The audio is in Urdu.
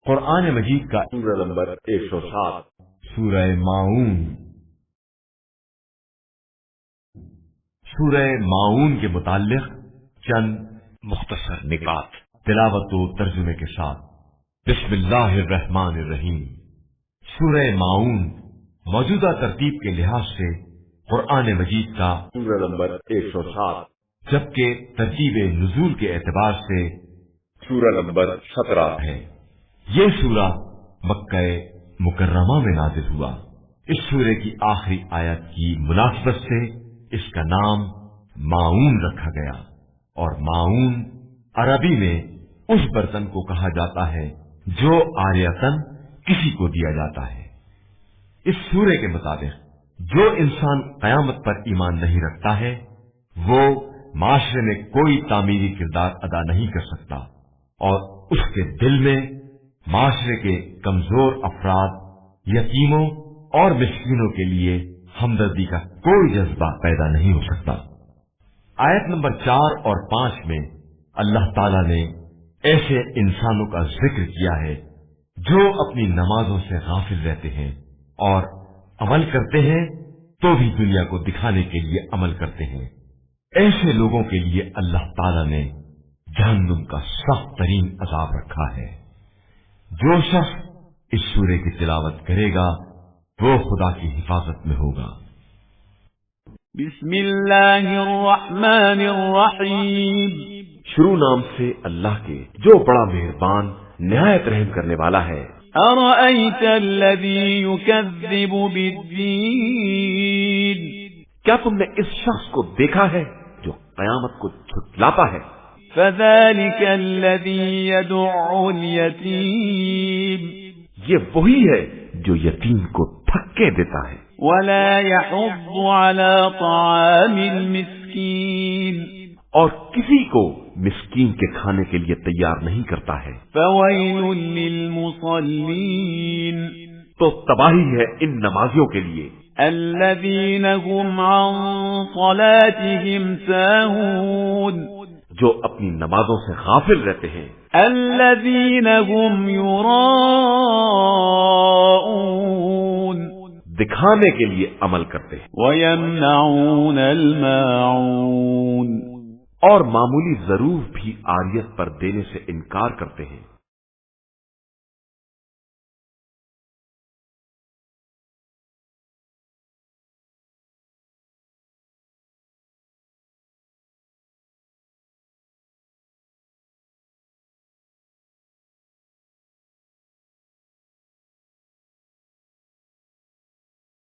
قرآن مجید کا سورہ نمبر 107 سورہ ماعون۔ سورہ ماعون کے متعلق چند مختصر نکات تلاوت و ترجمے کے ساتھ۔ بسم اللہ الرحمن الرحیم۔ سورہ ماعون موجودہ ترتیب کے لحاظ سے قرآن مجید کا سورہ نمبر 107 جبکہ ترتیب نزول کے اعتبار سے سورہ نمبر 17 ہے۔ یہ سورہ مکہ مکرمہ میں نازل ہوا۔ اس سورے کی آخری آیت کی مناسبت سے اس کا نام ماعون رکھا گیا، اور ماعون عربی میں اس برتن کو کہا جاتا ہے جو عاریتن کسی کو دیا جاتا ہے۔ اس سورے کے مطابق جو انسان قیامت پر ایمان نہیں رکھتا ہے وہ معاشرے میں کوئی تعمیری کردار ادا نہیں کر سکتا، اور اس کے دل میں معاشرے کے کمزور افراد، یتیموں اور مسکینوں کے لیے ہمدردی کا کوئی جذبہ پیدا نہیں ہو سکتا۔ آیت نمبر 4 اور 5 میں اللہ تعالی نے ایسے انسانوں کا ذکر کیا ہے جو اپنی نمازوں سے غافل رہتے ہیں اور عمل کرتے ہیں تو بھی دنیا کو دکھانے کے لیے عمل کرتے ہیں۔ ایسے لوگوں کے لیے اللہ تعالی نے جہنم کا سخت ترین عذاب رکھا ہے۔ جو شخص اس سورے کی تلاوت کرے گا وہ خدا کی حفاظت میں ہوگا۔ بسم اللہ الرحمن الرحیم۔ شروع نام سے اللہ کے جو بڑا مہربان نہایت رحم کرنے والا ہے۔ ارأیت الذی یکذب بالدین، کیا تم نے اس شخص کو دیکھا ہے جو قیامت کو جھٹلاتا ہے؟ فذلک الذی یدع الیتیم، یہ وہی ہے جو یتیم کو دھکے دیتا ہے۔ ولا یحض علی طعام المسکین، اور کسی کو مسکین کے کھانے کے لیے تیار نہیں کرتا ہے۔ فویل للمصلین، تو تباہی ہے ان نمازیوں کے لیے الذین هم عن صلاتهم ساہون، جو اپنی نمازوں سے غافل رہتے ہیں۔ الذین هم یراءون، دکھانے کے لیے عمل کرتے ہیں۔ ویمنعون الماعون، اور معمولی ضرور بھی عاریت پر دینے سے انکار کرتے ہیں۔